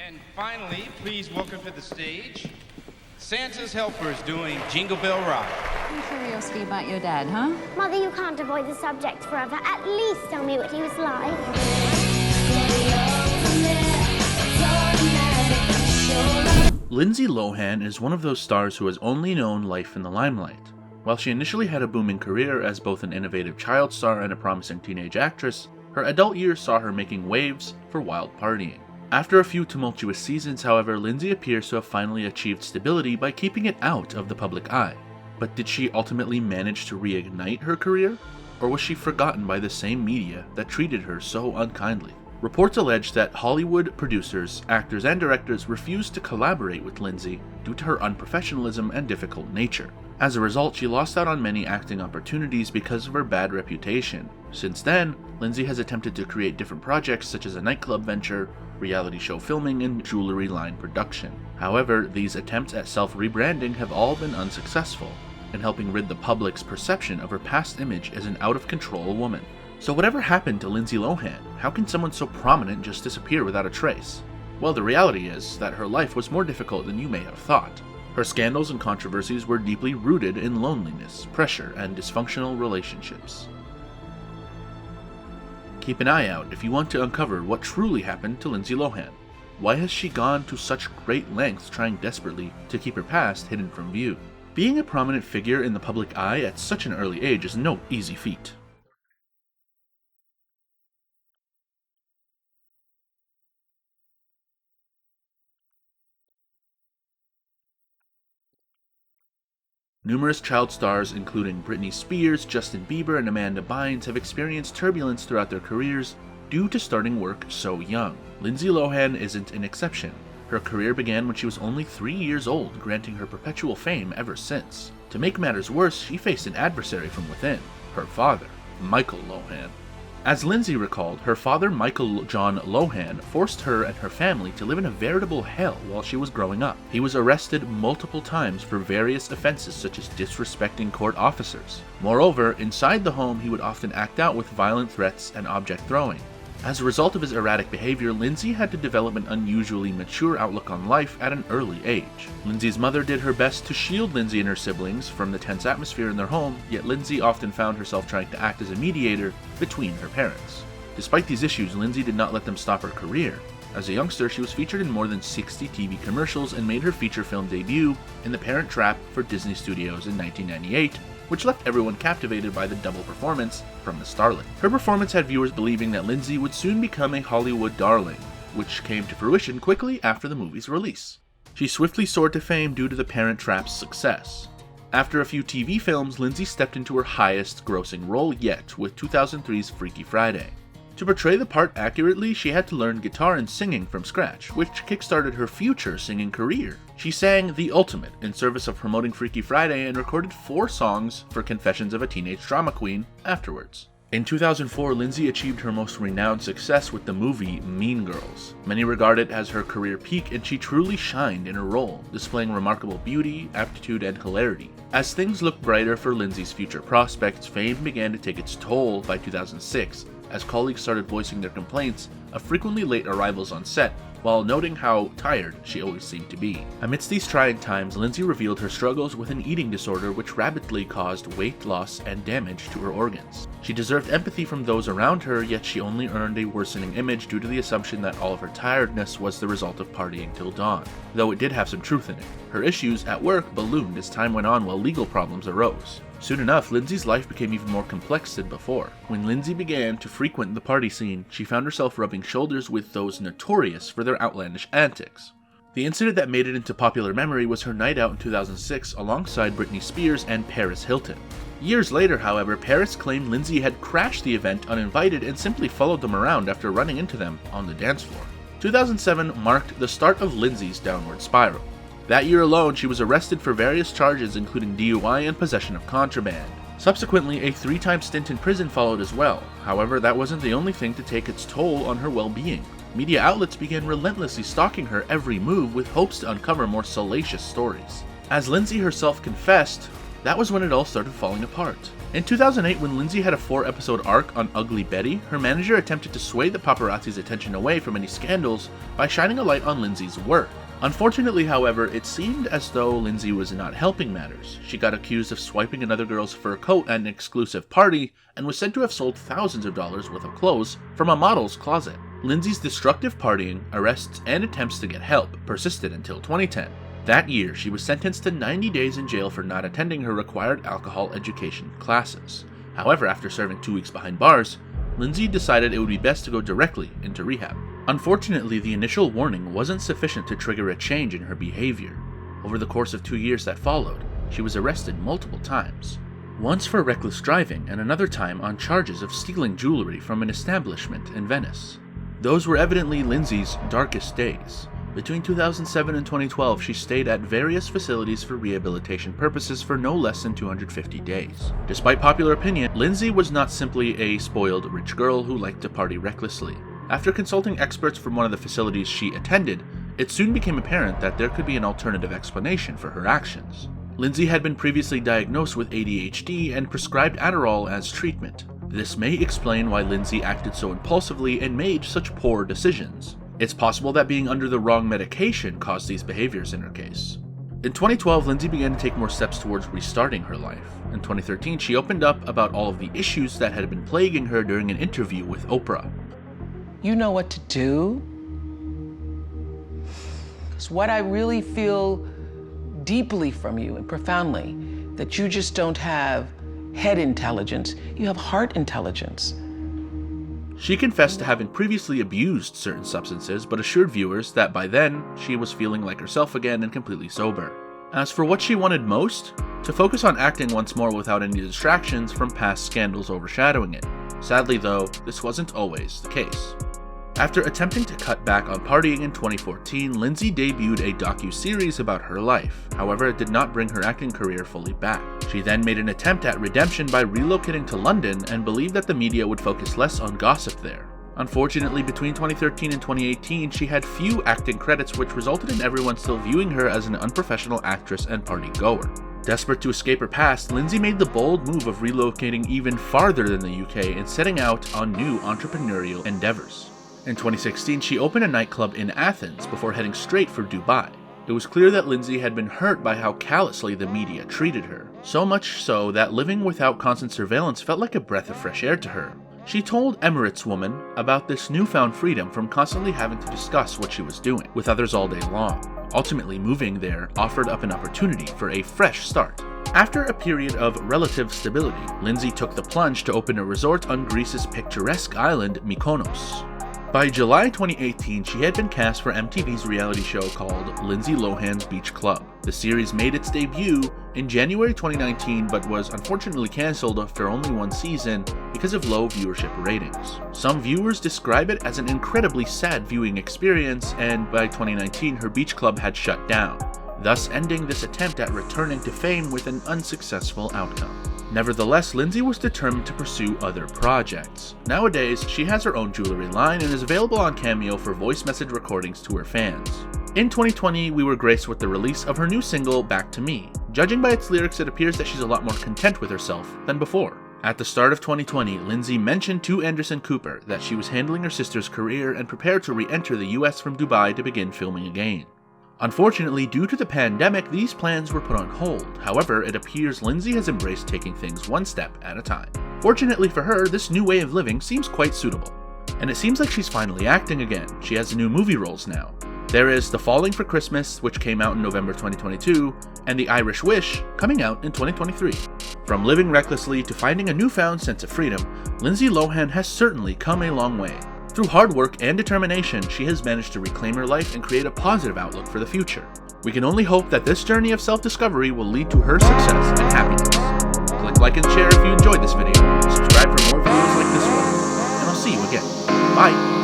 And finally, please welcome to the stage, Santa's helpers doing Jingle Bell Rock. Any curiosity about your dad, huh? Mother, you can't avoid the subject forever. At least tell me what he was like. Lindsay Lohan is one of those stars who has only known life in the limelight. While she initially had a booming career as both an innovative child star and a promising teenage actress, her adult years saw her making waves for wild partying. After a few tumultuous seasons, however, Lindsay appears to have finally achieved stability by keeping it out of the public eye. But did she ultimately manage to reignite her career? Or was she forgotten by the same media that treated her so unkindly? Reports allege that Hollywood producers, actors, and directors refused to collaborate with Lindsay due to her unprofessionalism and difficult nature. As a result, she lost out on many acting opportunities because of her bad reputation. Since then, Lindsay has attempted to create different projects such as a nightclub venture, reality show filming, and jewelry line production. However, these attempts at self-rebranding have all been unsuccessful in helping rid the public's perception of her past image as an out-of-control woman. So whatever happened to Lindsay Lohan? How can someone so prominent just disappear without a trace? Well, the reality is that her life was more difficult than you may have thought. Her scandals and controversies were deeply rooted in loneliness, pressure, and dysfunctional relationships. Keep an eye out if you want to uncover what truly happened to Lindsay Lohan. Why has she gone to such great lengths trying desperately to keep her past hidden from view? Being a prominent figure in the public eye at such an early age is no easy feat. Numerous child stars, including Britney Spears, Justin Bieber, and Amanda Bynes, have experienced turbulence throughout their careers due to starting work so young. Lindsay Lohan isn't an exception. Her career began when she was only 3 years old, granting her perpetual fame ever since. To make matters worse, she faced an adversary from within, her father, Michael Lohan. As Lindsay recalled, her father, Michael John Lohan, forced her and her family to live in a veritable hell while she was growing up. He was arrested multiple times for various offenses such as disrespecting court officers. Moreover, inside the home he would often act out with violent threats and object throwing. As a result of his erratic behavior, Lindsay had to develop an unusually mature outlook on life at an early age. Lindsay's mother did her best to shield Lindsay and her siblings from the tense atmosphere in their home, yet Lindsay often found herself trying to act as a mediator between her parents. Despite these issues, Lindsay did not let them stop her career. As a youngster, she was featured in more than 60 TV commercials and made her feature film debut in The Parent Trap for Disney Studios in 1998, which left everyone captivated by the double performance from the starlet. Her performance had viewers believing that Lindsay would soon become a Hollywood darling, which came to fruition quickly after the movie's release. She swiftly soared to fame due to The Parent Trap's success. After a few TV films, Lindsay stepped into her highest grossing role yet with 2003's Freaky Friday. To portray the part accurately, she had to learn guitar and singing from scratch, which kickstarted her future singing career. She sang The Ultimate in service of promoting Freaky Friday and recorded 4 songs for Confessions of a Teenage Drama Queen afterwards. In 2004, Lindsay achieved her most renowned success with the movie Mean Girls. Many regard it as her career peak, and she truly shined in her role, displaying remarkable beauty, aptitude, and hilarity. As things looked brighter for Lindsay's future prospects, fame began to take its toll by 2006, as colleagues started voicing their complaints of frequently late arrivals on set, while noting how tired she always seemed to be. Amidst these trying times, Lindsay revealed her struggles with an eating disorder which rapidly caused weight loss and damage to her organs. She deserved empathy from those around her, yet she only earned a worsening image due to the assumption that all of her tiredness was the result of partying till dawn, though it did have some truth in it. Her issues at work ballooned as time went on while legal problems arose. Soon enough, Lindsay's life became even more complex than before. When Lindsay began to frequent the party scene, she found herself rubbing shoulders with those notorious for their outlandish antics. The incident that made it into popular memory was her night out in 2006 alongside Britney Spears and Paris Hilton. Years later, however, Paris claimed Lindsay had crashed the event uninvited and simply followed them around after running into them on the dance floor. 2007 marked the start of Lindsay's downward spiral. That year alone, she was arrested for various charges including DUI and possession of contraband. Subsequently, a 3-time stint in prison followed as well. However, that wasn't the only thing to take its toll on her well-being. Media outlets began relentlessly stalking her every move with hopes to uncover more salacious stories. As Lindsay herself confessed, That was when it all started falling apart. In 2008, when Lindsay had a 4-episode arc on Ugly Betty, her manager attempted to sway the paparazzi's attention away from any scandals by shining a light on Lindsay's work. Unfortunately, however, it seemed as though Lindsay was not helping matters. She got accused of swiping another girl's fur coat at an exclusive party, and was said to have sold thousands of dollars worth of clothes from a model's closet. Lindsay's destructive partying, arrests, and attempts to get help persisted until 2010. That year, she was sentenced to 90 days in jail for not attending her required alcohol education classes. However, after serving 2 weeks behind bars, Lindsay decided it would be best to go directly into rehab. Unfortunately, the initial warning wasn't sufficient to trigger a change in her behavior. Over the course of 2 years that followed, she was arrested multiple times. Once for reckless driving, and another time on charges of stealing jewelry from an establishment in Venice. Those were evidently Lindsay's darkest days. Between 2007 and 2012, she stayed at various facilities for rehabilitation purposes for no less than 250 days. Despite popular opinion, Lindsay was not simply a spoiled rich girl who liked to party recklessly. After consulting experts from one of the facilities she attended, it soon became apparent that there could be an alternative explanation for her actions. Lindsay had been previously diagnosed with ADHD and prescribed Adderall as treatment. This may explain why Lindsay acted so impulsively and made such poor decisions. It's possible that being under the wrong medication caused these behaviors in her case. In 2012, Lindsay began to take more steps towards restarting her life. In 2013, she opened up about all of the issues that had been plaguing her during an interview with Oprah. You know what to do? Because what I really feel deeply from you and profoundly, that you just don't have head intelligence, you have heart intelligence. She confessed to having previously abused certain substances, but assured viewers that by then, she was feeling like herself again and completely sober. As for what she wanted most, to focus on acting once more without any distractions from past scandals overshadowing it. Sadly though, this wasn't always the case. After attempting to cut back on partying in 2014, Lindsay debuted a docu-series about her life. However, it did not bring her acting career fully back. She then made an attempt at redemption by relocating to London and believed that the media would focus less on gossip there. Unfortunately, between 2013 and 2018, she had few acting credits, which resulted in everyone still viewing her as an unprofessional actress and party-goer. Desperate to escape her past, Lindsay made the bold move of relocating even farther than the UK and setting out on new entrepreneurial endeavors. In 2016, she opened a nightclub in Athens before heading straight for Dubai. It was clear that Lindsay had been hurt by how callously the media treated her, so much so that living without constant surveillance felt like a breath of fresh air to her. She told Emirates Woman about this newfound freedom from constantly having to discuss what she was doing with others all day long. Ultimately, moving there offered up an opportunity for a fresh start. After a period of relative stability, Lindsay took the plunge to open a resort on Greece's picturesque island Mykonos. By July 2018, she had been cast for MTV's reality show called Lindsay Lohan's Beach Club. The series made its debut in January 2019 but was unfortunately cancelled after only 1 season because of low viewership ratings. Some viewers describe it as an incredibly sad viewing experience, and by 2019 her beach club had shut down, thus ending this attempt at returning to fame with an unsuccessful outcome. Nevertheless, Lindsay was determined to pursue other projects. Nowadays, she has her own jewelry line and is available on Cameo for voice message recordings to her fans. In 2020, we were graced with the release of her new single, Back to Me. Judging by its lyrics, it appears that she's a lot more content with herself than before. At the start of 2020, Lindsay mentioned to Anderson Cooper that she was handling her sister's career and prepared to re-enter the US from Dubai to begin filming again. Unfortunately, due to the pandemic, these plans were put on hold. However, it appears Lindsay has embraced taking things one step at a time. Fortunately for her, this new way of living seems quite suitable. And it seems like she's finally acting again. She has new movie roles now. There is The Falling for Christmas, which came out in November 2022, and The Irish Wish, coming out in 2023. From living recklessly to finding a newfound sense of freedom, Lindsay Lohan has certainly come a long way. Through hard work and determination, she has managed to reclaim her life and create a positive outlook for the future. We can only hope that this journey of self-discovery will lead to her success and happiness. Click like and share if you enjoyed this video, subscribe for more videos like this one, and I'll see you again. Bye!